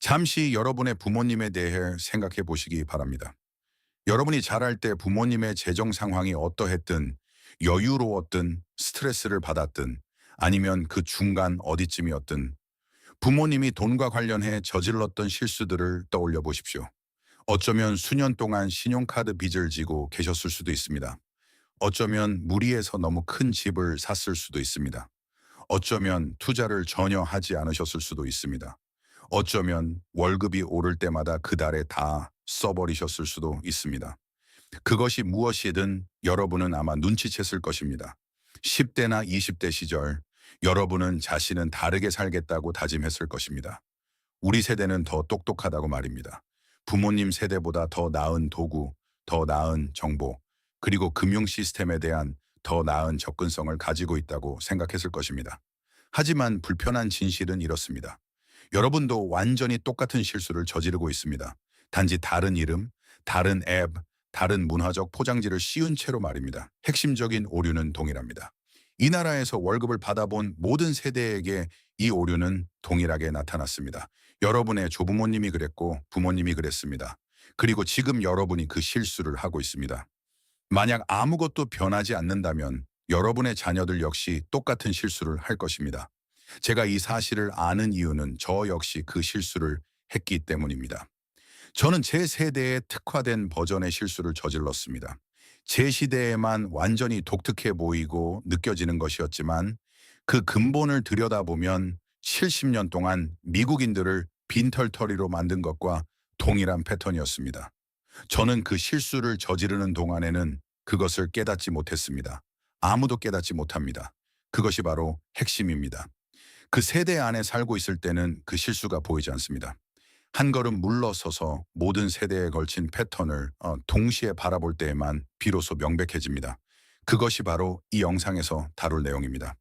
잠시 여러분의 부모님에 대해 생각해 보시기 바랍니다. 여러분이 자랄 때 부모님의 재정 상황이 어떠했든, 여유로웠든, 스트레스를 받았든, 아니면 그 중간 어디쯤이었든, 부모님이 돈과 관련해 저질렀던 실수들을 떠올려 보십시오. 어쩌면 수년 동안 신용카드 빚을 지고 계셨을 수도 있습니다. 어쩌면 무리해서 너무 큰 집을 샀을 수도 있습니다. 어쩌면 투자를 전혀 하지 않으셨을 수도 있습니다. 어쩌면 월급이 오를 때마다 그 달에 다 써버리셨을 수도 있습니다. 그것이 무엇이든 여러분은 아마 눈치챘을 것입니다. 10대나 20대 시절 여러분은 자신은 다르게 살겠다고 다짐했을 것입니다. 우리 세대는 더 똑똑하다고 말입니다. 부모님 세대보다 더 나은 도구, 더 나은 정보, 그리고 금융 시스템에 대한 더 나은 접근성을 가지고 있다고 생각했을 것입니다. 하지만 불편한 진실은 이렇습니다. 여러분도 완전히 똑같은 실수를 저지르고 있습니다. 단지 다른 이름, 다른 앱, 다른 문화적 포장지를 씌운 채로 말입니다. 핵심적인 오류는 동일합니다. 이 나라에서 월급을 받아본 모든 세대에게 이 오류는 동일하게 나타났습니다. 여러분의 조부모님이 그랬고 부모님이 그랬습니다. 그리고 지금 여러분이 그 실수를 하고 있습니다. 만약 아무것도 변하지 않는다면 여러분의 자녀들 역시 똑같은 실수를 할 것입니다. 제가 이 사실을 아는 이유는 저 역시 그 실수를 했기 때문입니다. 저는 제 세대에 특화된 버전의 실수를 저질렀습니다. 제 시대에만 완전히 독특해 보이고 느껴지는 것이었지만 그 근본을 들여다보면 70년 동안 미국인들을 빈털터리로 만든 것과 동일한 패턴이었습니다. 저는 그 실수를 저지르는 동안에는 그것을 깨닫지 못했습니다. 아무도 깨닫지 못합니다. 그것이 바로 핵심입니다. 그 세대 안에 살고 있을 때는 그 실수가 보이지 않습니다. 한 걸음 물러서서 모든 세대에 걸친 패턴을 동시에 바라볼 때에만 비로소 명백해집니다. 그것이 바로 이 영상에서 다룰 내용입니다.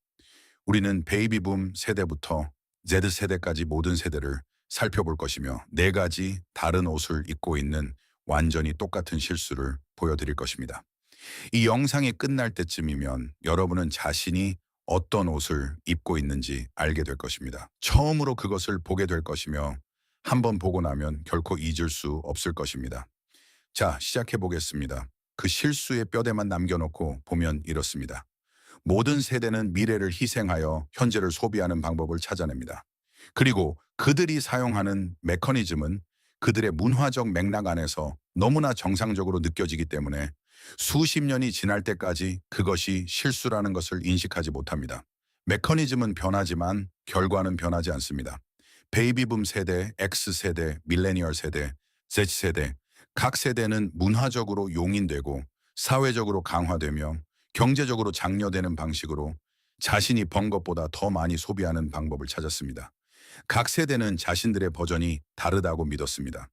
우리는 베이비붐 세대부터 Z세대까지 모든 세대를 살펴볼 것이며 네 가지 다른 옷을 입고 있는 완전히 똑같은 실수를 보여드릴 것입니다. 이 영상이 끝날 때쯤이면 여러분은 자신이 어떤 옷을 입고 있는지 알게 될 것입니다. 처음으로 그것을 보게 될 것이며 한번 보고 나면 결코 잊을 수 없을 것입니다. 자, 시작해 보겠습니다. 그 실수의 뼈대만 남겨놓고 보면 이렇습니다. 모든 세대는 미래를 희생하여 현재를 소비하는 방법을 찾아냅니다. 그리고 그들이 사용하는 메커니즘은 그들의 문화적 맥락 안에서 너무나 정상적으로 느껴지기 때문에 수십 년이 지날 때까지 그것이 실수라는 것을 인식하지 못합니다. 메커니즘은 변하지만 결과는 변하지 않습니다. 베이비붐 세대, X세대, 밀레니얼 세대, Z세대, 각 세대는 문화적으로 용인되고 사회적으로 강화되며 경제적으로 장려되는 방식으로 자신이 번 것보다 더 많이 소비하는 방법을 찾았습니다. 각 세대는 자신들의 버전이 다르다고 믿었습니다.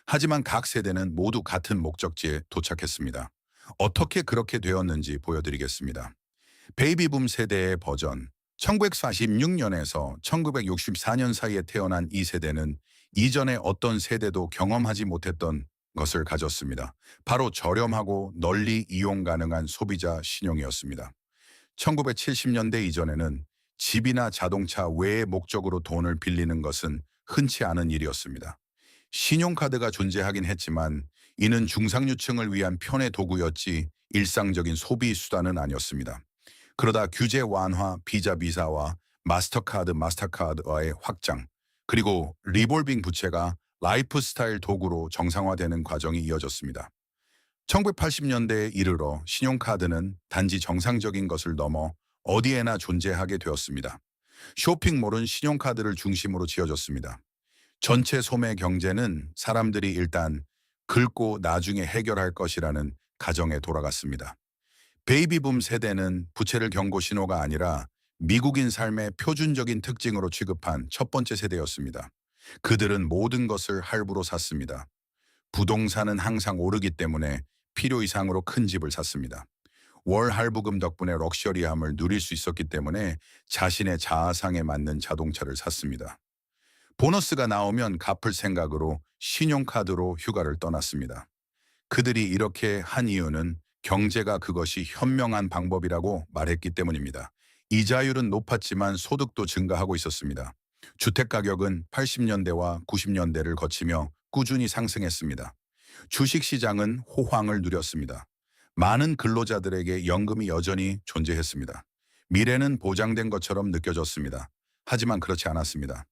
하지만 각 세대는 모두 같은 목적지에 도착했습니다. 어떻게 그렇게 되었는지 보여드리겠습니다. 베이비붐 세대의 버전, 1946년에서 1964년 사이에 태어난 이 세대는 이전에 어떤 세대도 경험하지 못했던 것을 가졌습니다. 바로 저렴하고 널리 이용 가능한 소비자 신용이었습니다. 1970년대 이전에는 집이나 자동차 외의 목적으로 돈을 빌리는 것은 흔치 않은 일이었습니다. 신용카드가 존재하긴 했지만 이는 중상류층을 위한 편의 도구였지 일상적인 소비 수단은 아니었습니다. 그러다 규제 완화, 비자 비사와 마스터카드와의 확장, 그리고 리볼빙 부채가 라이프 스타일 도구로 정상화되는 과정이 이어졌습니다. 1980년대에 이르러 신용카드는 단지 정상적인 것을 넘어 어디에나 존재하게 되었습니다. 쇼핑몰은 신용카드를 중심으로 지어졌습니다. 전체 소매 경제는 사람들이 일단 긁고 나중에 해결할 것이라는 가정에 돌아갔습니다. 베이비붐 세대는 부채를 경고 신호가 아니라 미국인 삶의 표준적인 특징으로 취급한 첫 번째 세대였습니다. 그들은 모든 것을 할부로 샀습니다. 부동산은 항상 오르기 때문에 필요 이상으로 큰 집을 샀습니다. 월 할부금 덕분에 럭셔리함을 누릴 수 있었기 때문에 자신의 자아상에 맞는 자동차를 샀습니다. 보너스가 나오면 갚을 생각으로 신용카드로 휴가를 떠났습니다. 그들이 이렇게 한 이유는 경제가 그것이 현명한 방법이라고 말했기 때문입니다. 이자율은 높았지만 소득도 증가하고 있었습니다. 주택 가격은 80년대와 90년대를 거치며 꾸준히 상승했습니다. 주식 시장은 호황을 누렸습니다. 많은 근로자들에게 연금이 여전히 존재했습니다. 미래는 보장된 것처럼 느껴졌습니다. 하지만 그렇지 않았습니다.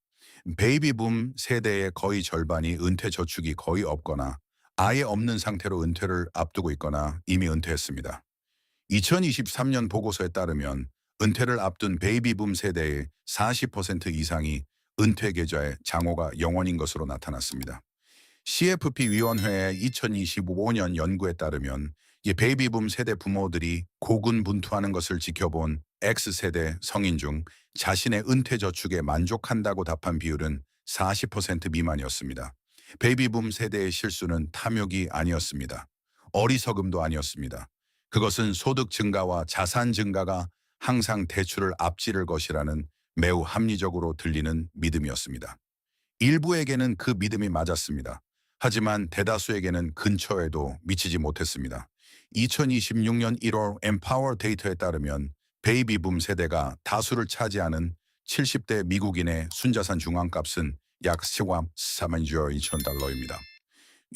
베이비붐 세대의 거의 절반이 은퇴 저축이 거의 없거나 아예 없는 상태로 은퇴를 앞두고 있거나 이미 은퇴했습니다. 2023년 보고서에 따르면 은퇴를 앞둔 베이비붐 세대의 40% 이상이 은퇴 계좌의 장호가 0원인 것으로 나타났습니다. CFP 위원회의 2025년 연구에 따르면 이 베이비붐 세대 부모들이 고군분투하는 것을 지켜본 X세대 성인 중 자신의 은퇴 저축에 만족한다고 답한 비율은 40% 미만이었습니다. 베이비붐 세대의 실수는 탐욕이 아니었습니다. 어리석음도 아니었습니다. 그것은 소득 증가와 자산 증가가 항상 대출을 앞지를 것이라는 매우 합리적으로 들리는 믿음이었습니다. 일부에게는 그 믿음이 맞았습니다. 하지만 대다수에게는 근처에도 미치지 못했습니다. 2026년 1월 엠파워 데이터에 따르면 베이비붐 세대가 다수를 차지하는 70대 미국인의 순자산 중앙값은 약 4만 2천 달러입니다.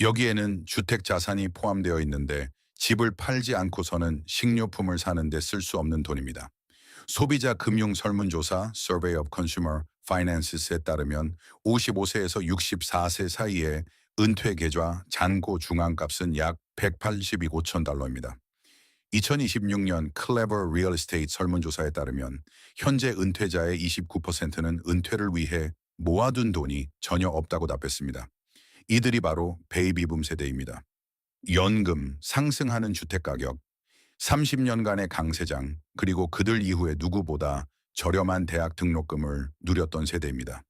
여기에는 주택 자산이 포함되어 있는데 집을 팔지 않고서는 식료품을 사는 데 쓸 수 없는 돈입니다. 소비자 금융 설문조사 Survey of Consumer Finances에 따르면 55세에서 64세 사이에 은퇴 계좌 잔고 중앙값은 약 182억 5천 달러입니다. 2026년 클레버 리얼 에스테이트 설문조사에 따르면 현재 은퇴자의 29%는 은퇴를 위해 모아둔 돈이 전혀 없다고 답했습니다. 이들이 바로 베이비붐 세대입니다. 연금, 상승하는 주택가격, 30년간의 강세장, 그리고 그들 이후에 누구보다 저렴한 대학 등록금을 누렸던 세대입니다.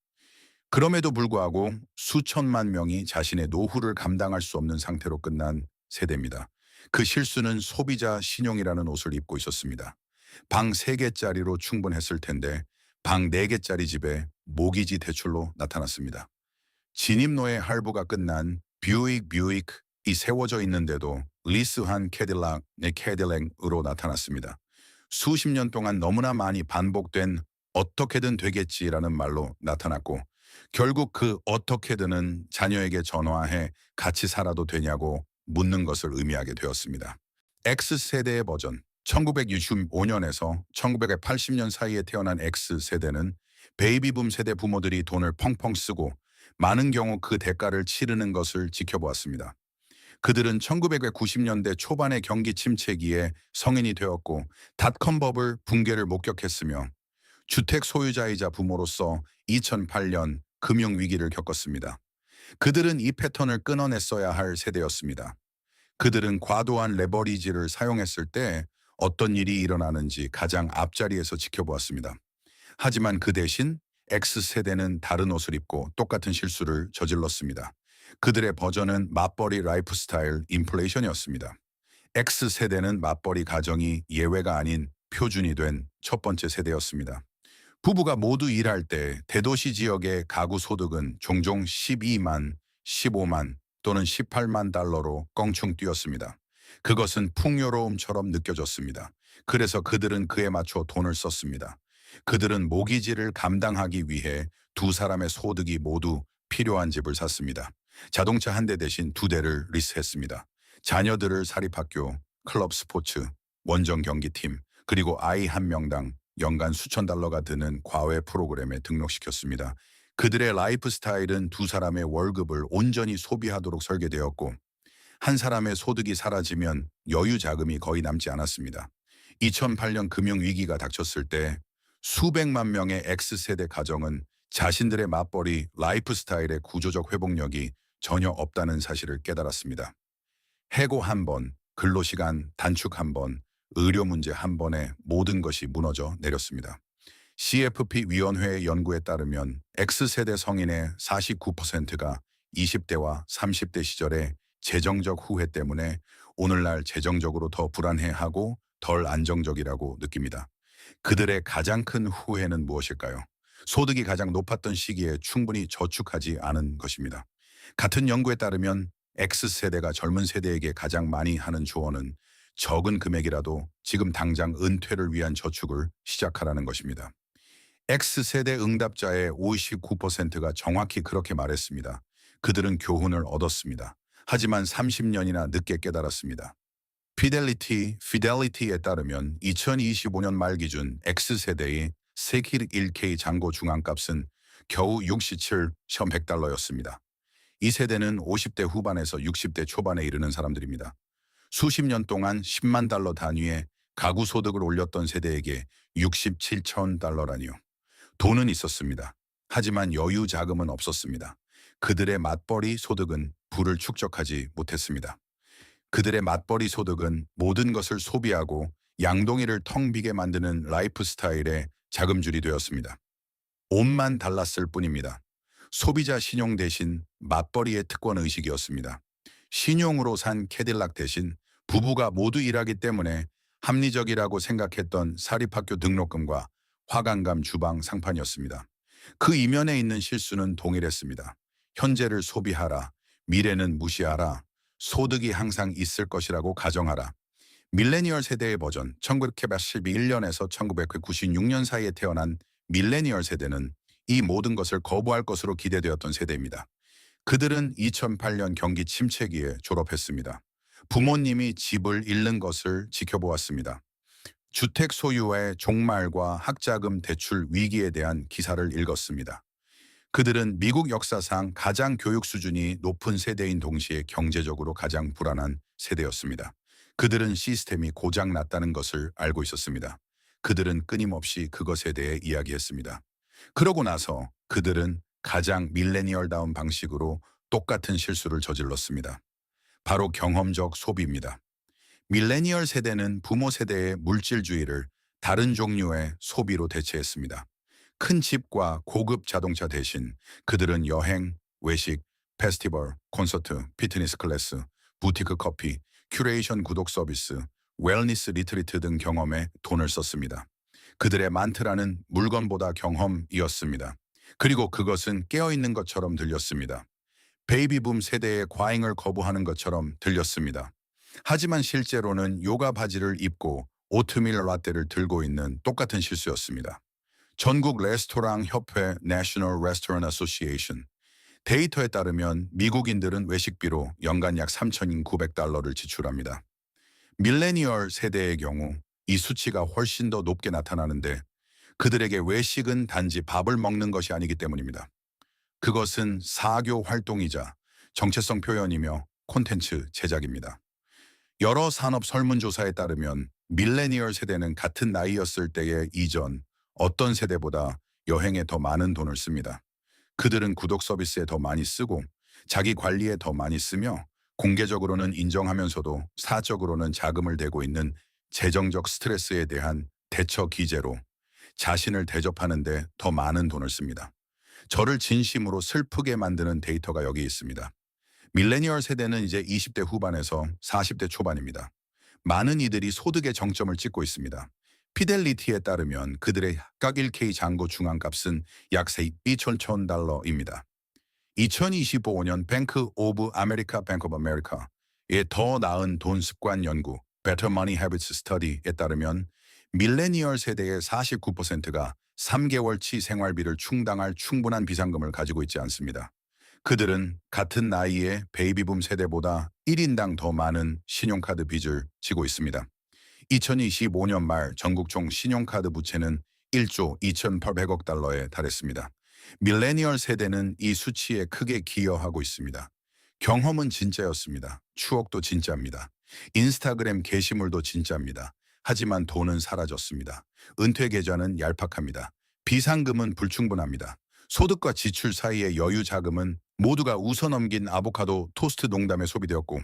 그럼에도 불구하고 수천만 명이 자신의 노후를 감당할 수 없는 상태로 끝난 세대입니다. 그 실수는 소비자 신용이라는 옷을 입고 있었습니다. 방 3개짜리로 충분했을 텐데 방 4개짜리 집에 모기지 대출로 나타났습니다. 진입로의 할부가 끝난 뷰익이 세워져 있는데도 리스한 캐딜락으로 나타났습니다. 수십 년 동안 너무나 많이 반복된 어떻게든 되겠지라는 말로 나타났고 결국 그 어떻게든은 자녀에게 전화해 같이 살아도 되냐고 묻는 것을 의미하게 되었습니다. X세대의 버전 1965년에서 1980년 사이에 태어난 X세대는 베이비붐 세대 부모들이 돈을 펑펑 쓰고 많은 경우 그 대가를 치르는 것을 지켜보았습니다. 그들은 1990년대 초반의 경기 침체기에 성인이 되었고 닷컴 버블 붕괴를 목격했으며 주택 소유자이자 부모로서 2008년 금융위기를 겪었습니다. 그들은 이 패턴을 끊어냈어야 할 세대였습니다. 그들은 과도한 레버리지를 사용했을 때 어떤 일이 일어나는지 가장 앞자리에서 지켜보았습니다. 하지만 그 대신 X세대는 다른 옷을 입고 똑같은 실수를 저질렀습니다. 그들의 버전은 맞벌이 라이프 스타일 인플레이션이었습니다. X세대는 맞벌이 가정이 예외가 아닌 표준이 된 첫 번째 세대였습니다. 부부가 모두 일할 때 대도시 지역의 가구 소득은 종종 12만, 15만 또는 18만 달러로 껑충 뛰었습니다. 그것은 풍요로움처럼 느껴졌습니다. 그래서 그들은 그에 맞춰 돈을 썼습니다. 그들은 모기지를 감당하기 위해 두 사람의 소득이 모두 필요한 집을 샀습니다. 자동차 한 대 대신 2대를 리스했습니다. 자녀들을 사립학교, 클럽 스포츠, 원정 경기팀, 그리고 아이 한 명당 연간 수천 달러가 드는 과외 프로그램에 등록시켰습니다. 그들의 라이프 스타일은 두 사람의 월급을 온전히 소비하도록 설계되었고 한 사람의 소득이 사라지면 여유 자금이 거의 남지 않았습니다. 2008년 금융위기가 닥쳤을 때 수백만 명의 X세대 가정은 자신들의 맞벌이 라이프 스타일의 구조적 회복력이 전혀 없다는 사실을 깨달았습니다. 해고 한 번, 근로시간 단축 한 번, 의료 문제 한 번에 모든 것이 무너져 내렸습니다. CFP 위원회의 연구에 따르면 X세대 성인의 49%가 20대와 30대 시절의 재정적 후회 때문에 오늘날 재정적으로 더 불안해하고 덜 안정적이라고 느낍니다. 그들의 가장 큰 후회는 무엇일까요? 소득이 가장 높았던 시기에 충분히 저축하지 않은 것입니다. 같은 연구에 따르면 X세대가 젊은 세대에게 가장 많이 하는 조언은 적은 금액이라도 지금 당장 은퇴를 위한 저축을 시작하라는 것입니다. X세대 응답자의 59%가 정확히 그렇게 말했습니다. 그들은 교훈을 얻었습니다. 하지만 30년이나 늦게 깨달았습니다. 피델리티에 따르면 2025년 말 기준 X세대의 세키 1K 잔고 중앙값은 겨우 67,100달러였습니다. 이 세대는 50대 후반에서 60대 초반에 이르는 사람들입니다. 수십 년 동안 10만 달러 단위의 가구 소득을 올렸던 세대에게 67천 달러라니요. 돈은 있었습니다. 하지만 여유 자금은 없었습니다. 그들의 맞벌이 소득은 부를 축적하지 못했습니다. 그들의 맞벌이 소득은 모든 것을 소비하고 양동이를 텅 비게 만드는 라이프 스타일의 자금줄이 되었습니다. 옷만 달랐을 뿐입니다. 소비자 신용 대신 맞벌이의 특권 의식이었습니다. 신용으로 산 캐딜락 대신 부부가 모두 일하기 때문에 합리적이라고 생각했던 사립학교 등록금과 화강감 주방 상판이었습니다. 그 이면에 있는 실수는 동일했습니다. 현재를 소비하라, 미래는 무시하라, 소득이 항상 있을 것이라고 가정하라. 밀레니얼 세대의 버전, 1981년에서 1996년 사이에 태어난 밀레니얼 세대는 이 모든 것을 거부할 것으로 기대되었던 세대입니다. 그들은 2008년 경기 침체기에 졸업했습니다. 부모님이 집을 잃는 것을 지켜보았습니다. 주택 소유의 종말과 학자금 대출 위기에 대한 기사를 읽었습니다. 그들은 미국 역사상 가장 교육 수준이 높은 세대인 동시에 경제적으로 가장 불안한 세대였습니다. 그들은 시스템이 고장났다는 것을 알고 있었습니다. 그들은 끊임없이 그것에 대해 이야기했습니다. 그러고 나서 그들은 가장 밀레니얼다운 방식으로 똑같은 실수를 저질렀습니다. 바로 경험적 소비입니다. 밀레니얼 세대는 부모 세대의 물질주의를 다른 종류의 소비로 대체했습니다. 큰 집과 고급 자동차 대신 그들은 여행, 외식, 페스티벌, 콘서트, 피트니스 클래스, 부티크 커피, 큐레이션 구독 서비스, 웰니스 리트리트 등 경험에 돈을 썼습니다. 그들의 만트라는 물건보다 경험이었습니다. 그리고 그것은 깨어있는 것처럼 들렸습니다. 베이비붐 세대의 과잉을 거부하는 것처럼 들렸습니다. 하지만 실제로는 요가 바지를 입고 오트밀 라떼를 들고 있는 똑같은 실수였습니다. 전국 레스토랑 협회 National Restaurant Association 데이터에 따르면 미국인들은 외식비로 연간 약 3,900달러를 지출합니다. 밀레니얼 세대의 경우 이 수치가 훨씬 더 높게 나타나는데 그들에게 외식은 단지 밥을 먹는 것이 아니기 때문입니다. 그것은 사교 활동이자 정체성 표현이며 콘텐츠 제작입니다. 여러 산업 설문조사에 따르면 밀레니얼 세대는 같은 나이였을 때의 이전 어떤 세대보다 여행에 더 많은 돈을 씁니다. 그들은 구독 서비스에 더 많이 쓰고 자기 관리에 더 많이 쓰며 공개적으로는 인정하면서도 사적으로는 자금을 대고 있는 재정적 스트레스에 대한 대처 기제로 자신을 대접하는 데 더 많은 돈을 씁니다. 저를 진심으로 슬프게 만드는 데이터가 여기 있습니다. 밀레니얼 세대는 이제 20대 후반에서 40대 초반입니다. 많은 이들이 소득의 정점을 찍고 있습니다. 피델리티에 따르면 그들의 각 1K 잔고 중앙값은 약 2,000달러입니다. 2025년 뱅크 오브 아메리카 뱅크 오브 아메리카의 더 나은 돈 습관 연구 Better Money Habits Study에 따르면 밀레니얼 세대의 49%가 3개월치 생활비를 충당할 충분한 비상금을 가지고 있지 않습니다. 그들은 같은 나이의 베이비붐 세대보다 1인당 더 많은 신용카드 빚을 지고 있습니다. 2025년 말 전국 총 신용카드 부채는 1조 2,800억 달러에 달했습니다. 밀레니얼 세대는 이 수치에 크게 기여하고 있습니다. 경험은 진짜였습니다. 추억도 진짜입니다. 인스타그램 게시물도 진짜입니다. 하지만 돈은 사라졌습니다. 은퇴 계좌는 얄팍합니다. 비상금은 불충분합니다. 소득과 지출 사이의 여유 자금은 모두가 웃어넘긴 아보카도 토스트 농담에 소비되었고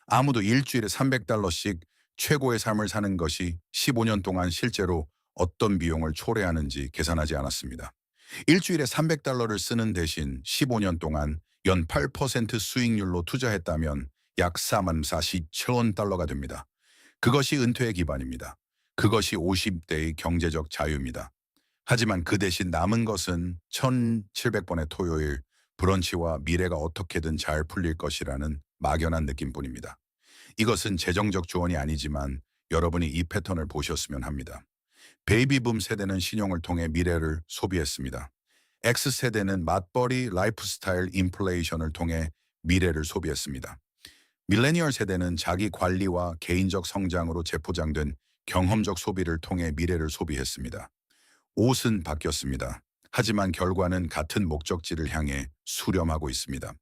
아무도 일주일에 300달러씩 최고의 삶을 사는 것이 15년 동안 실제로 어떤 비용을 초래하는지 계산하지 않았습니다. 일주일에 300달러를 쓰는 대신 15년 동안 연 8% 수익률로 투자했다면 약 44,7원 달러가 됩니다. 그것이 은퇴의 기반입니다. 그것이 50대의 경제적 자유입니다. 하지만 그 대신 남은 것은 1,700번의 토요일, 브런치와 미래가 어떻게든 잘 풀릴 것이라는 막연한 느낌뿐입니다. 이것은 재정적 조언이 아니지만 여러분이 이 패턴을 보셨으면 합니다. 베이비붐 세대는 신용을 통해 미래를 소비했습니다. X세대는 맞벌이 라이프스타일 인플레이션을 통해 미래를 소비했습니다. 밀레니얼 세대는 자기 관리와 개인적 성장으로 재포장된 경험적 소비를 통해 미래를 소비했습니다. 옷은 바뀌었습니다. 하지만 결과는 같은 목적지를 향해 수렴하고 있습니다.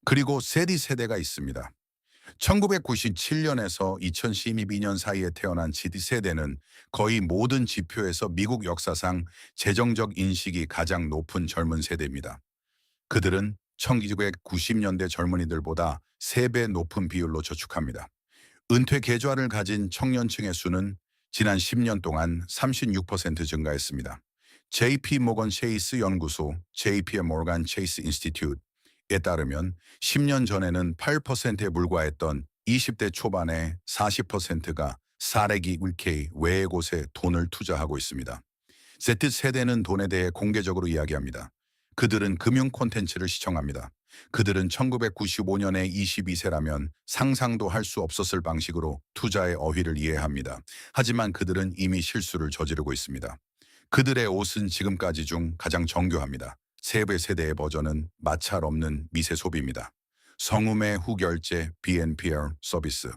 그리고 세디 세대가 있습니다. 1997년에서 2012년 사이에 태어난 GD 세대는 거의 모든 지표에서 미국 역사상 재정적 인식이 가장 높은 젊은 세대입니다. 그들은 1990년대 젊은이들보다 3배 높은 비율로 저축합니다. 은퇴 계좌를 가진 청년층의 수는 지난 10년 동안 36% 증가했습니다. JP 모건 체이스 연구소 JP 모건 체이스 인스티튜트에 따르면 10년 전에는 8%에 불과했던 20대 초반의 40%가 사례기 UK 외의 곳에 돈을 투자하고 있습니다. Z세대는 돈에 대해 공개적으로 이야기합니다. 그들은 금융 콘텐츠를 시청합니다. 그들은 1995년에 22세라면 상상도 할 수 없었을 방식으로 투자의 어휘를 이해합니다. 하지만 그들은 이미 실수를 저지르고 있습니다. 그들의 옷은 지금까지 중 가장 정교합니다. 세배 세대의 버전은 마찰 없는 미세 소비입니다. 성음의 후결제 BNPL 서비스,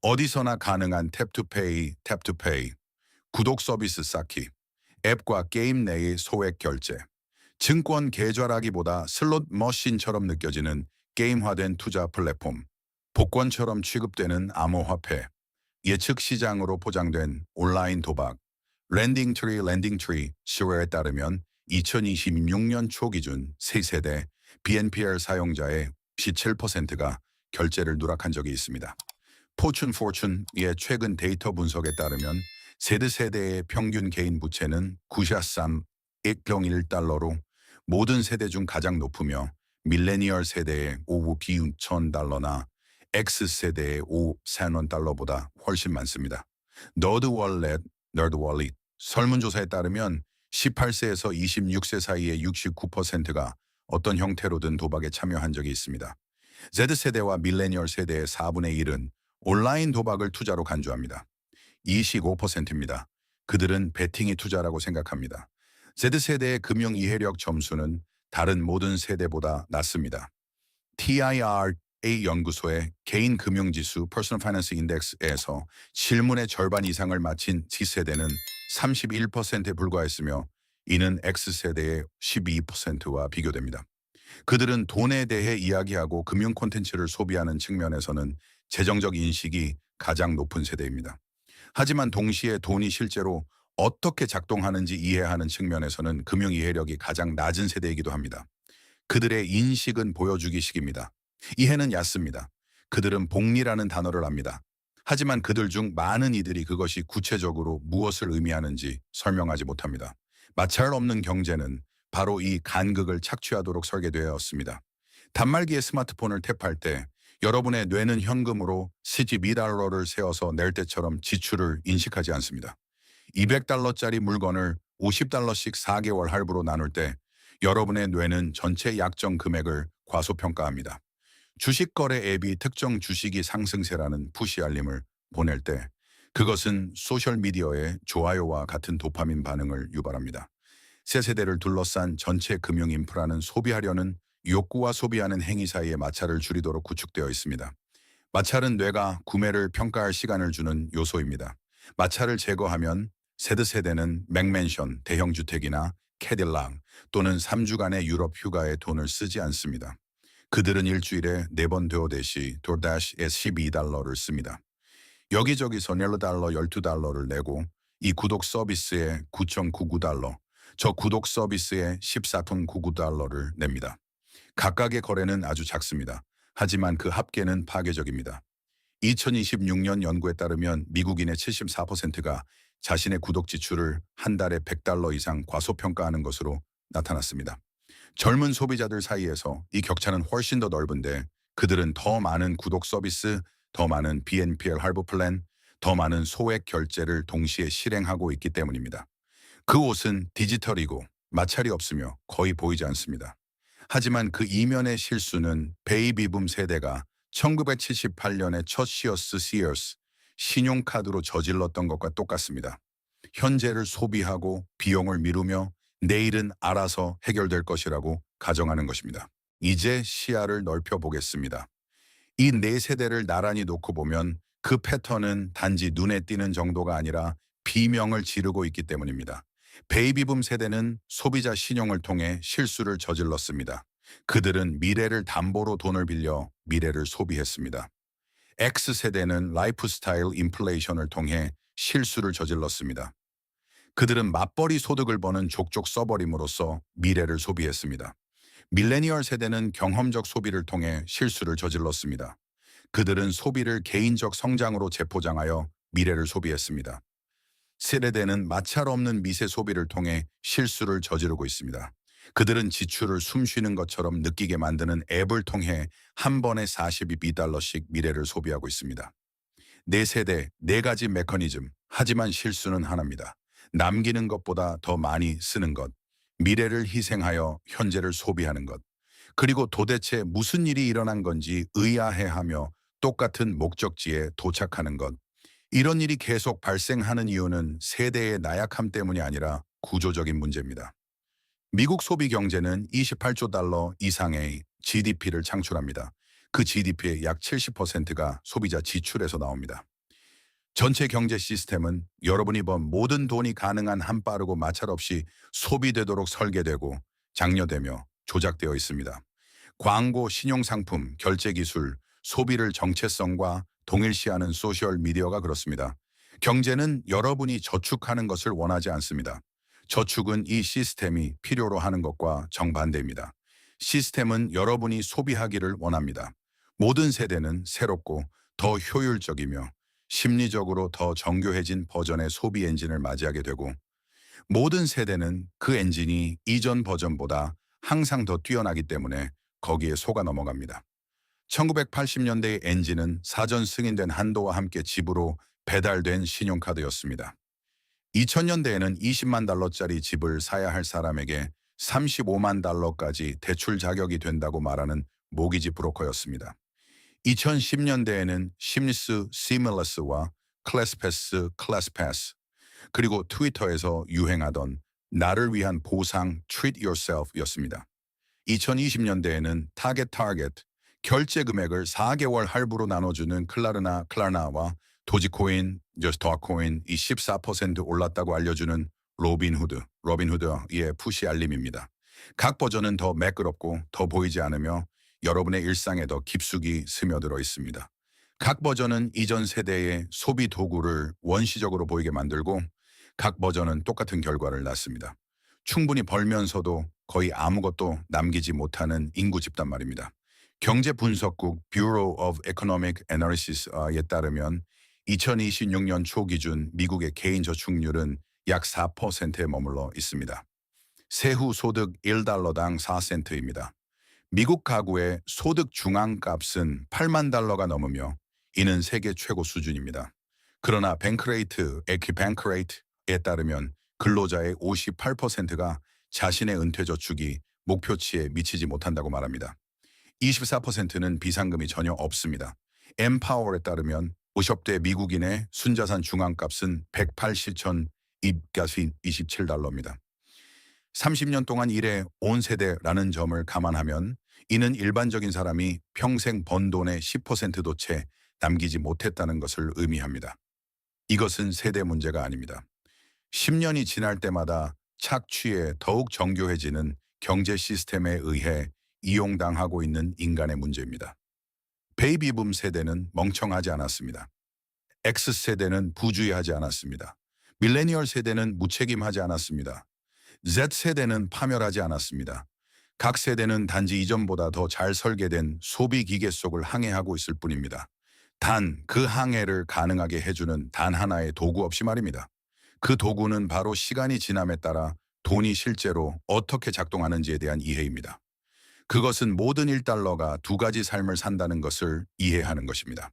어디서나 가능한 탭투페이, 구독 서비스 쌓기, 앱과 게임 내의 소액 결제, 증권 계좌라기보다 슬롯 머신처럼 느껴지는 게임화된 투자 플랫폼, 복권처럼 취급되는 암호화폐, 예측 시장으로 포장된 온라인 도박, 랜딩트리 시웨어에 따르면 2026년 초 기준 세세대 BNPL 사용자의 17%가 결제를 누락한 적이 있습니다. 포춘의 최근 데이터 분석에 따르면 세대의 평균 개인 부채는 9.3.101달러로 모든 세대 중 가장 높으며 밀레니얼 세대의 오후 비운 $1,000나 X세대의 오후 $1,000보다 훨씬 많습니다. 너드 월릿 설문조사에 따르면 18세에서 26세 사이의 69%가 어떤 형태로든 도박에 참여한 적이 있습니다. Z세대와 밀레니얼 세대의 4분의 1은 온라인 도박을 투자로 간주합니다. 25%입니다. 그들은 베팅이 투자라고 생각합니다. Z세대의 금융 이해력 점수는 다른 모든 세대보다 낮습니다. TIRA 연구소의 개인 금융지수 Personal Finance Index에서 질문의 절반 이상을 마친 Z세대는 31%에 불과했으며 이는 X세대의 12%와 비교됩니다. 그들은 돈에 대해 이야기하고 금융 콘텐츠를 소비하는 측면에서는 재정적 인식이 가장 높은 세대입니다. 하지만 동시에 돈이 실제로 어떻게 작동하는지 이해하는 측면에서는 금융 이해력이 가장 낮은 세대이기도 합니다. 그들의 인식은 보여주기식입니다. 이해는 얕습니다. 그들은 복리라는 단어를 압니다. 하지만 그들 중 많은 이들이 그것이 구체적으로 무엇을 의미하는지 설명하지 못합니다. 마찰 없는 경제는 바로 이 간극을 착취하도록 설계되었습니다. 단말기의 스마트폰을 탭할 때 여러분의 뇌는 현금으로 $2달러를 세어서 낼 때처럼 지출을 인식하지 않습니다. $200짜리 물건을 $50씩 4개월 할부로 나눌 때 여러분의 뇌는 전체 약정 금액을 과소평가합니다. 주식 거래 앱이 특정 주식이 상승세라는 푸시 알림을 보낼 때 그것은 소셜미디어의 좋아요와 같은 도파민 반응을 유발합니다. 새 세대를 둘러싼 전체 금융 인프라는 소비하려는 욕구와 소비하는 행위 사이의 마찰을 줄이도록 구축되어 있습니다. 마찰은 뇌가 구매를 평가할 시간을 주는 요소입니다. 마찰을 제거하면 세대는 맥맨션, 대형 주택이나 캐딜락 또는 3주간의 유럽 휴가에 돈을 쓰지 않습니다. 그들은 일주일에 4번 데오대시 DoorDash에 $12를 씁니다. 여기저기서 $10, $12를 내고 이 구독 서비스에 $9.99, 저 구독 서비스에 $14.99를 냅니다. 각각의 거래는 아주 작습니다. 하지만 그 합계는 파괴적입니다. 2026년 연구에 따르면 미국인의 74%가 자신의 구독 지출을 한 달에 $100 이상 과소평가하는 것으로 나타났습니다. 젊은 소비자들 사이에서 이 격차는 훨씬 더 넓은데 그들은 더 많은 구독 서비스, 더 많은 BNPL 할부 플랜, 더 많은 소액 결제를 동시에 실행하고 있기 때문입니다. 그 옷은 디지털이고 마찰이 없으며 거의 보이지 않습니다. 하지만 그 이면의 실수는 베이비붐 세대가 1978년에 첫 시어스 신용카드로 저질렀던 것과 똑같습니다. 현재를 소비하고 비용을 미루며 내일은 알아서 해결될 것이라고 가정하는 것입니다. 이제 시야를 넓혀 보겠습니다. 이 네 세대를 나란히 놓고 보면 그 패턴은 단지 눈에 띄는 정도가 아니라 비명을 지르고 있기 때문입니다. 베이비붐 세대는 소비자 신용을 통해 실수를 저질렀습니다. 그들은 미래를 담보로 돈을 빌려 미래를 소비했습니다. X세대는 라이프스타일 인플레이션을 통해 실수를 저질렀습니다. 그들은 맞벌이 소득을 버는 족족 써버림으로써 미래를 소비했습니다. 밀레니얼 세대는 경험적 소비를 통해 실수를 저질렀습니다. 그들은 소비를 개인적 성장으로 재포장하여 미래를 소비했습니다. 세대대는 마찰 없는 미세 소비를 통해 실수를 저지르고 있습니다. 그들은 지출을 숨쉬는 것처럼 느끼게 만드는 앱을 통해 한 번에 42달러씩 미래를 소비하고 있습니다. 네 세대, 네 가지 메커니즘, 하지만 실수는 하나입니다. 남기는 것보다 더 많이 쓰는 것, 미래를 희생하여 현재를 소비하는 것, 그리고 도대체 무슨 일이 일어난 건지 의아해하며 똑같은 목적지에 도착하는 것. 이런 일이 계속 발생하는 이유는 세대의 나약함 때문이 아니라 구조적인 문제입니다. 미국 소비 경제는 28조 달러 이상의 GDP를 창출합니다. 그 GDP의 약 70%가 소비자 지출에서 나옵니다. 전체 경제 시스템은 여러분이 본 모든 돈이 가능한 한 빠르고 마찰 없이 소비되도록 설계되고 장려되며 조작되어 있습니다. 광고, 신용상품, 결제기술, 소비를 정체성과 동일시하는 소셜미디어가 그렇습니다. 경제는 여러분이 저축하는 것을 원하지 않습니다. 저축은 이 시스템이 필요로 하는 것과 정반대입니다. 시스템은 여러분이 소비하기를 원합니다. 모든 세대는 새롭고 더 효율적이며 심리적으로 더 정교해진 버전의 소비 엔진을 맞이하게 되고 모든 세대는 그 엔진이 이전 버전보다 항상 더 뛰어나기 때문에 거기에 속아 넘어갑니다. 1980년대의 엔진은 사전 승인된 한도와 함께 집으로 배달된 신용카드였습니다. 2000년대에는 20만 달러짜리 집을 사야 할 사람에게 35만 달러까지 대출 자격이 된다고 말하는 모기지 브로커였습니다. 2010년대에는 심리스 시밀러스와 클래스패스 클래스패스 그리고 트위터에서 유행하던 나를 위한 보상 treat yourself였습니다. 2020년대에는 타겟 결제 금액을 4개월 할부로 나눠주는 클라르나와 도지코인, 더코인이 14% 올랐다고 알려주는 로빈후드의 푸시 알림입니다. 각 버전은 더 매끄럽고 더 보이지 않으며 여러분의 일상에 더 깊숙이 스며들어 있습니다. 각 버전은 이전 세대의 소비 도구를 원시적으로 보이게 만들고 각 버전은 똑같은 결과를 낳습니다. 충분히 벌면서도 거의 아무것도 남기지 못하는 인구 집단 말입니다. 경제 분석국 Bureau of Economic Analysis에 따르면 2026년 초 기준 미국의 개인 저축률은 약 4%에 머물러 있습니다. 세후 소득 1달러당 4센트입니다. 미국 가구의 소득 중앙값은 8만 달러가 넘으며 이는 세계 최고 수준입니다. 그러나 뱅크레이트에 따르면 근로자의 58%가 자신의 은퇴 저축이 목표치에 미치지 못한다고 말합니다. 24%는 비상금이 전혀 없습니다. 엠파워에 따르면 50대 미국인의 순자산 중앙값은 108실천 입값이 27달러입니다. 30년 동안 일해 온 세대라는 점을 감안하면 이는 일반적인 사람이 평생 번 돈의 10%도 채 남기지 못했다는 것을 의미합니다. 이것은 세대 문제가 아닙니다. 10년이 지날 때마다 착취에 더욱 정교해지는 경제 시스템에 의해 이용당하고 있는 인간의 문제입니다. 베이비붐 세대는 멍청하지 않았습니다. X세대는 부주의하지 않았습니다. 밀레니얼 세대는 무책임하지 않았습니다. Z세대는 파멸하지 않았습니다. 각 세대는 단지 이전보다 더 잘 설계된 소비 기계 속을 항해하고 있을 뿐입니다. 단 그 항해를 가능하게 해주는 단 하나의 도구 없이 말입니다. 그 도구는 바로 시간이 지남에 따라 돈이 실제로 어떻게 작동하는지에 대한 이해입니다. 그것은 모든 1달러가 두 가지 삶을 산다는 것을 이해하는 것입니다.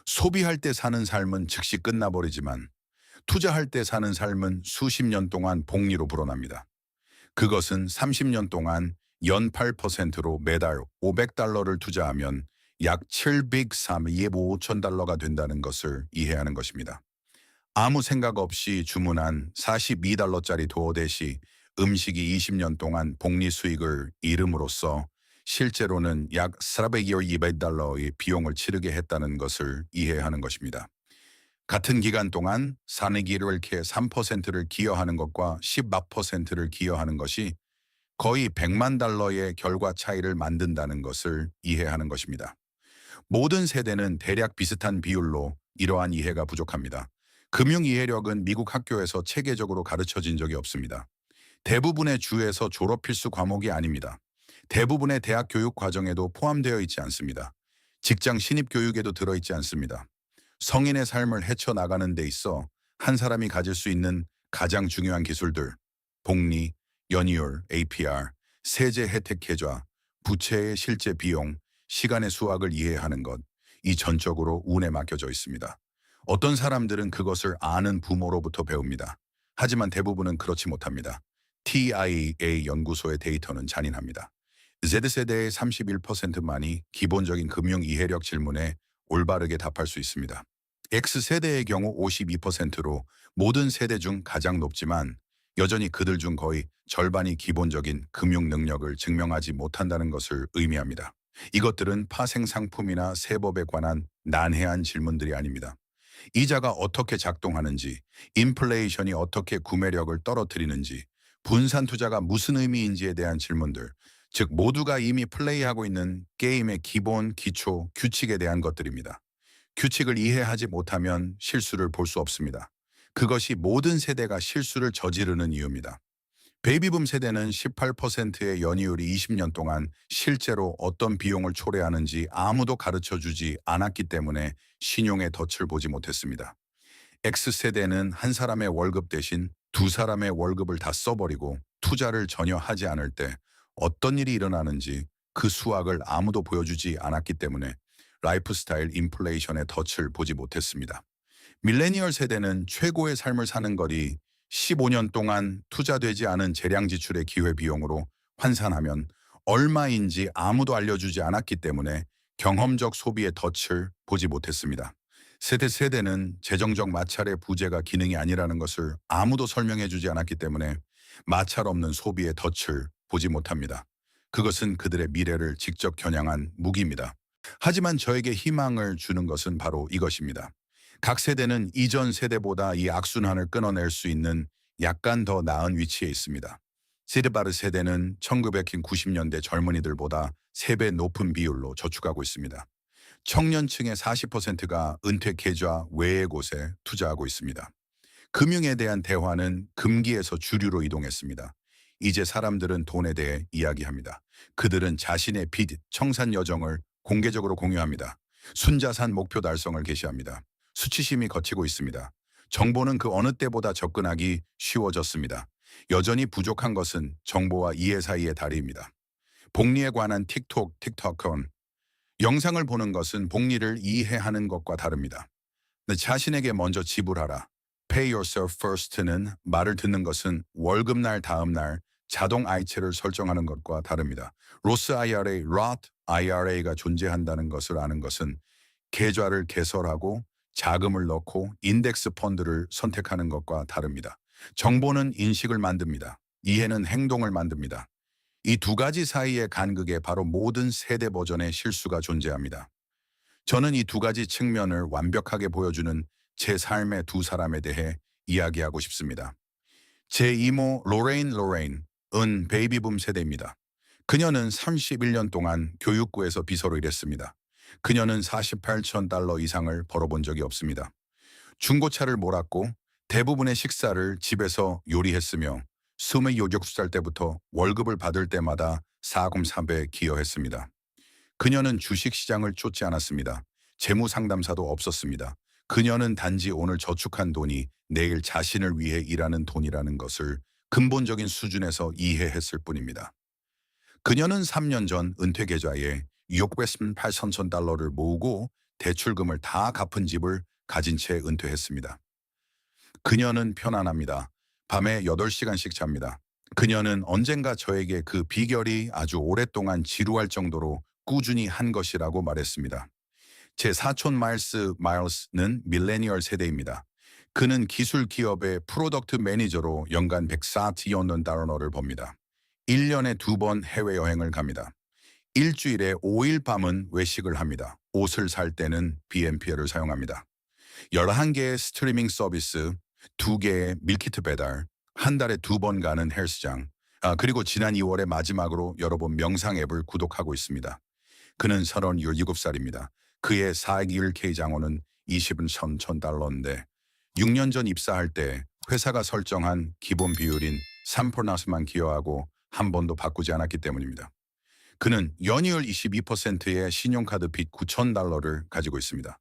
소비할 때 사는 삶은 즉시 끝나버리지만 투자할 때 사는 삶은 수십 년 동안 복리로 불어납니다. 그것은 30년 동안 연 8%로 매달 500달러를 투자하면 약 703억 5천 달러가 된다는 것을 이해하는 것입니다. 아무 생각 없이 주문한 42달러짜리 도어대시 음식이 20년 동안 복리 수익을 잃음으로써 실제로는 약 400달러의 비용을 치르게 했다는 것을 이해하는 것입니다. 같은 기간 동안 사내기를 이렇게 3%를 기여하는 것과 14%를 기여하는 것이 거의 100만 달러의 결과 차이를 만든다는 것을 이해하는 것입니다. 모든 세대는 대략 비슷한 비율로 이러한 이해가 부족합니다. 금융 이해력은 미국 학교에서 체계적으로 가르쳐진 적이 없습니다. 대부분의 주에서 졸업 필수 과목이 아닙니다. 대부분의 대학 교육 과정에도 포함되어 있지 않습니다. 직장 신입 교육에도 들어있지 않습니다. 성인의 삶을 헤쳐나가는 데 있어 한 사람이 가질 수 있는 가장 중요한 기술들, 복리, 연이율, APR, 세제 혜택 계좌, 부채의 실제 비용, 시간의 수학을 이해하는 것, 이 전적으로 운에 맡겨져 있습니다. 어떤 사람들은 그것을 아는 부모로부터 배웁니다. 하지만 대부분은 그렇지 못합니다. TIA 연구소의 데이터는 잔인합니다. Z세대의 31%만이 기본적인 금융 이해력 질문에 올바르게 답할 수 있습니다. X세대의 경우 52%로 모든 세대 중 가장 높지만 여전히 그들 중 거의 절반이 기본적인 금융 능력을 증명하지 못한다는 것을 의미합니다. 이것들은 파생 상품이나 세법에 관한 난해한 질문들이 아닙니다. 이자가 어떻게 작동하는지, 인플레이션이 어떻게 구매력을 떨어뜨리는지, 분산 투자가 무슨 의미인지에 대한 질문들, 즉 모두가 이미 플레이하고 있는 게임의 기본, 기초, 규칙에 대한 것들입니다. 규칙을 이해하지 못하면 실수를 볼 수 없습니다. 그것이 모든 세대가 실수를 저지르는 이유입니다. 베이비붐 세대는 18%의 연이율이 20년 동안 실제로 어떤 비용을 초래하는지 아무도 가르쳐주지 않았기 때문에 신용의 덫을 보지 못했습니다. X세대는 한 사람의 월급 대신 두 사람의 월급을 다 써버리고 투자를 전혀 하지 않을 때 어떤 일이 일어나는지 그 수학을 아무도 보여주지 않았기 때문에 라이프스타일 인플레이션의 덫을 보지 못했습니다. 밀레니얼 세대는 최고의 삶을 사는 것이 15년 동안 투자되지 않은 재량 지출의 기회비용으로 환산하면 얼마인지 아무도 알려주지 않았기 때문에 경험적 소비의 덫을 보지 못했습니다. 세대는 재정적 마찰의 부재가 기능이 아니라는 것을 아무도 설명해주지 않았기 때문에 마찰 없는 소비의 덫을 보지 못합니다. 그것은 그들의 미래를 직접 겨냥한 무기입니다. 하지만 저에게 희망을 주는 것은 바로 이것입니다. 각 세대는 이전 세대보다 이 악순환을 끊어낼 수 있는 약간 더 나은 위치에 있습니다. 시드바르 세대는 1990년대 젊은이들보다 3배 높은 비율로 저축하고 있습니다. 청년층의 40%가 은퇴 계좌 외의 곳에 투자하고 있습니다. 금융에 대한 대화는 금기에서 주류로 이동했습니다. 이제 사람들은 돈에 대해 이야기합니다. 그들은 자신의 빚, 청산 여정을 공개적으로 공유합니다. 순자산 목표 달성을 게시합니다. 수치심이 거치고 있습니다. 정보는 그 어느 때보다 접근하기 쉬워졌습니다. 여전히 부족한 것은 정보와 이해 사이의 다리입니다. 복리에 관한 틱톡은 영상을 보는 것은 복리를 이해하는 것과 다릅니다. 자신에게 먼저 지불하라. Pay yourself first는 말을 듣는 것은 월급날 다음 날 자동 IRA를 설정하는 것과 다릅니다. 로스 IRA, Roth IRA가 존재한다는 것을 아는 것은 계좌를 개설하고 자금을 넣고 인덱스 펀드를 선택하는 것과 다릅니다. 정보는 인식을 만듭니다. 이해는 행동을 만듭니다. 이 두 가지 사이의 간극에 바로 모든 세대 버전의 실수가 존재합니다. 저는 이 두 가지 측면을 완벽하게 보여주는 제 삶의 두 사람에 대해 이야기하고 싶습니다. 제 이모 로레인은 베이비붐 세대입니다. 그녀는 31년 동안 교육부에서 비서로 일했습니다. 그녀는 48,000달러 이상을 벌어본 적이 없습니다. 중고차를 몰았고 대부분의 식사를 집에서 요리했으며 26살 때부터 월급을 받을 때마다 403배 기여했습니다. 그녀는 주식시장을 쫓지 않았습니다. 재무상담사도 없었습니다. 그녀는 단지 오늘 저축한 돈이 내일 자신을 위해 일하는 돈이라는 것을 근본적인 수준에서 이해했을 뿐입니다. 그녀는 3년 전 은퇴 계좌에 688,000달러를 모으고 대출금을 다 갚은 집을 가진 채 은퇴했습니다. 그녀는 편안합니다. 밤에 8시간씩 잡니다. 그녀는 언젠가 저에게 그 비결이 아주 오랫동안 지루할 정도로 꾸준히 한 것이라고 말했습니다. 제 사촌 마일스는 밀레니얼 세대입니다. 그는 기술 기업의 프로덕트 매니저로 연간 104억 달러를 법니다. 1년에 2번 해외여행을 갑니다. 일주일에 5일 밤은 외식을 합니다. 옷을 살 때는 BNPL을 사용합니다. 11개의 스트리밍 서비스, 2개의 밀키트 배달, 한 달에 2번 가는 헬스장, 그리고 지난 2월에 마지막으로 여러 번 명상 앱을 구독하고 있습니다. 그는 37살입니다. 그의 4일1K 장원은 20은 1,000달러인데 6년 전 입사할 때 회사가 설정한 기본 비율인 3%만 기여하고 한 번도 바꾸지 않았기 때문입니다. 그는 연이율 22%의 신용카드 빚 9,000달러를 가지고 있습니다.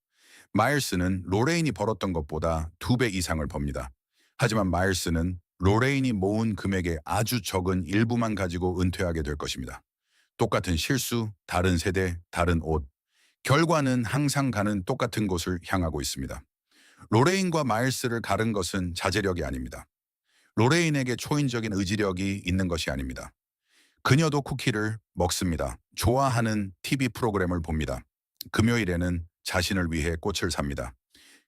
마일스는 로레인이 벌었던 것보다 2배 이상을 법니다. 하지만 마일스는 로레인이 모은 금액의 아주 적은 일부만 가지고 은퇴하게 될 것입니다. 똑같은 실수, 다른 세대, 다른 옷. 결과는 항상 가는 똑같은 곳을 향하고 있습니다. 로레인과 마일스를 가른 것은 자제력이 아닙니다. 로레인에게 초인적인 의지력이 있는 것이 아닙니다. 그녀도 쿠키를 먹습니다. 좋아하는 TV 프로그램을 봅니다. 금요일에는 자신을 위해 꽃을 삽니다.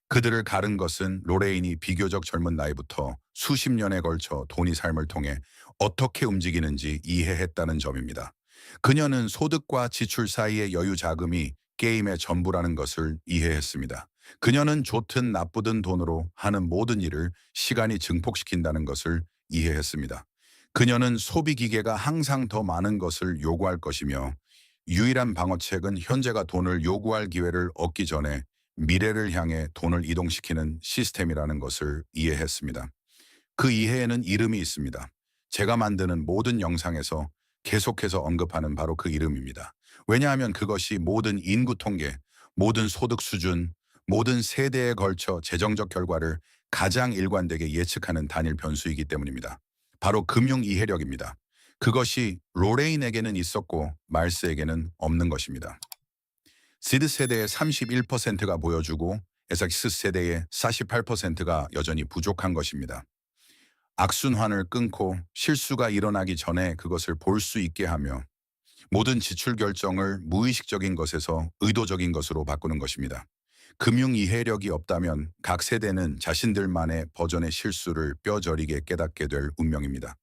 그들을 가른 것은 로레인이 비교적 젊은 나이부터 수십 년에 걸쳐 돈이 삶을 통해 어떻게 움직이는지 이해했다는 점입니다. 그녀는 소득과 지출 사이의 여유 자금이 게임의 전부라는 것을 이해했습니다. 그녀는 좋든 나쁘든 돈으로 하는 모든 일을 시간이 증폭시킨다는 것을 이해했습니다. 그녀는 소비 기계가 항상 더 많은 것을 요구할 것이며 유일한 방어책은 현재가 돈을 요구할 기회를 얻기 전에 미래를 향해 돈을 이동시키는 시스템이라는 것을 이해했습니다. 그 이해에는 이름이 있습니다. 제가 만드는 모든 영상에서 계속해서 언급하는 바로 그 이름입니다. 왜냐하면 그것이 모든 인구 통계, 모든 소득 수준, 모든 세대에 걸쳐 재정적 결과를 가장 일관되게 예측하는 단일 변수이기 때문입니다. 바로 금융 이해력입니다. 그것이 로레인에게는 있었고 말스에게는 없는 것입니다. 시드 세대의 31%가 보여주고 에삭스 세대의 48%가 여전히 부족한 것입니다. 악순환을 끊고 실수가 일어나기 전에 그것을 볼 수 있게 하며 모든 지출 결정을 무의식적인 것에서 의도적인 것으로 바꾸는 것입니다. 금융 이해력이 없다면 각 세대는 자신들만의 버전의 실수를 뼈저리게 깨닫게 될 운명입니다.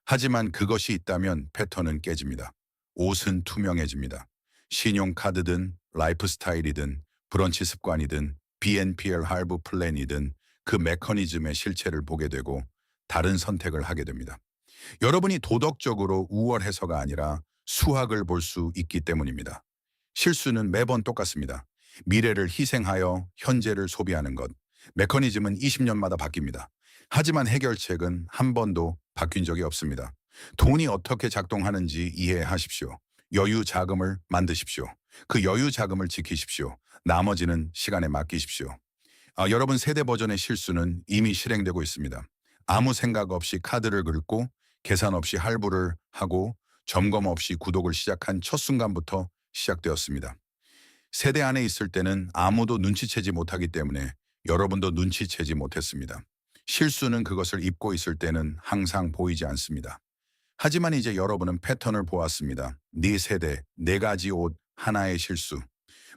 하지만 그것이 있다면 패턴은 깨집니다. 옷은 투명해집니다. 신용카드든 라이프 스타일이든 브런치 습관이든 BNPL 할부 플랜이든 그 메커니즘의 실체를 보게 되고 다른 선택을 하게 됩니다. 여러분이 도덕적으로 우월해서가 아니라 수학을 볼 수 있기 때문입니다. 실수는 매번 똑같습니다. 미래를 희생하여 현재를 소비하는 것. 메커니즘은 20년마다 바뀝니다. 하지만 해결책은 한 번도 바뀐 적이 없습니다. 돈이 어떻게 작동하는지 이해하십시오. 여유 자금을 만드십시오. 그 여유 자금을 지키십시오. 나머지는 시간에 맡기십시오. 여러분 세대 버전의 실수는 이미 실행되고 있습니다. 아무 생각 없이 카드를 긁고 계산 없이 할부를 하고 점검 없이 구독을 시작한 첫 순간부터 시작되었습니다. 세대 안에 있을 때는 아무도 눈치채지 못하기 때문에 여러분도 눈치채지 못했습니다. 실수는 그것을 입고 있을 때는 항상 보이지 않습니다. 하지만 이제 여러분은 패턴을 보았습니다. 네 세대, 네 가지 옷, 하나의 실수.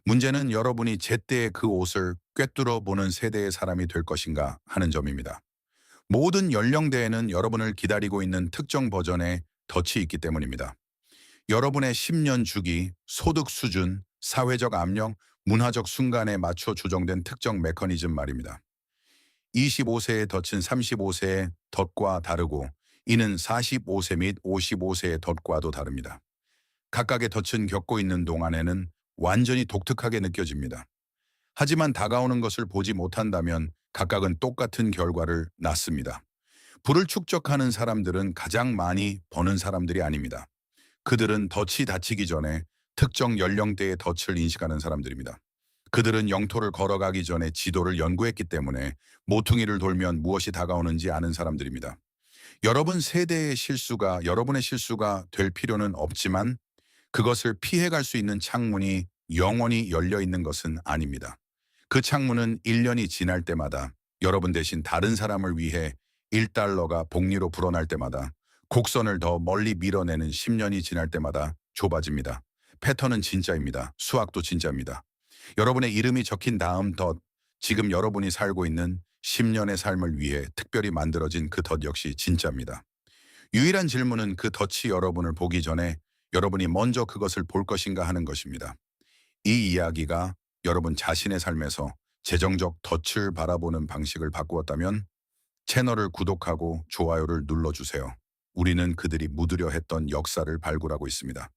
문제는 여러분이 제때에 그 옷을 꿰뚫어 보는 세대의 사람이 될 것인가 하는 점입니다. 모든 연령대에는 여러분을 기다리고 있는 특정 버전의 덫이 있기 때문입니다. 여러분의 10년 주기, 소득 수준, 사회적 압력, 문화적 순간에 맞춰 조정된 특정 메커니즘 말입니다. 25세의 덫은 35세의 덫과 다르고 이는 45세 및 55세의 덫과도 다릅니다. 각각의 덫은 겪고 있는 동안에는 완전히 독특하게 느껴집니다. 하지만 다가오는 것을 보지 못한다면 각각은 똑같은 결과를 낳습니다. 부를 축적하는 사람들은 가장 많이 버는 사람들이 아닙니다. 그들은 덫이 닫히기 전에 특정 연령대의 덫을 인식하는 사람들입니다. 그들은 영토를 걸어가기 전에 지도를 연구했기 때문에 모퉁이를 돌면 무엇이 다가오는지 아는 사람들입니다. 여러분의 실수가 될 필요는 없지만 그것을 피해갈 수 있는 창문이 영원히 열려 있는 것은 아닙니다. 그 창문은 1년이 지날 때마다 여러분 대신 다른 사람을 위해 1달러가 복리로 불어날 때마다 곡선을 더 멀리 밀어내는 10년이 지날 때마다 좁아집니다. 패턴은 진짜입니다. 수학도 진짜입니다. 여러분의 이름이 적힌 다음 덫, 지금 여러분이 살고 있는 10년의 삶을 위해 특별히 만들어진 그 덫 역시 진짜입니다. 유일한 질문은 그 덫이 여러분을 보기 전에 여러분이 먼저 그것을 볼 것인가 하는 것입니다. 이 이야기가 여러분 자신의 삶에서 재정적 덫을 바라보는 방식을 바꾸었다면 채널을 구독하고 좋아요를 눌러주세요. 우리는 그들이 묻으려 했던 역사를 발굴하고 있습니다.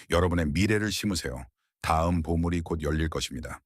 여러분의 미래를 심으세요. 다음 보물이 곧 열릴 것입니다.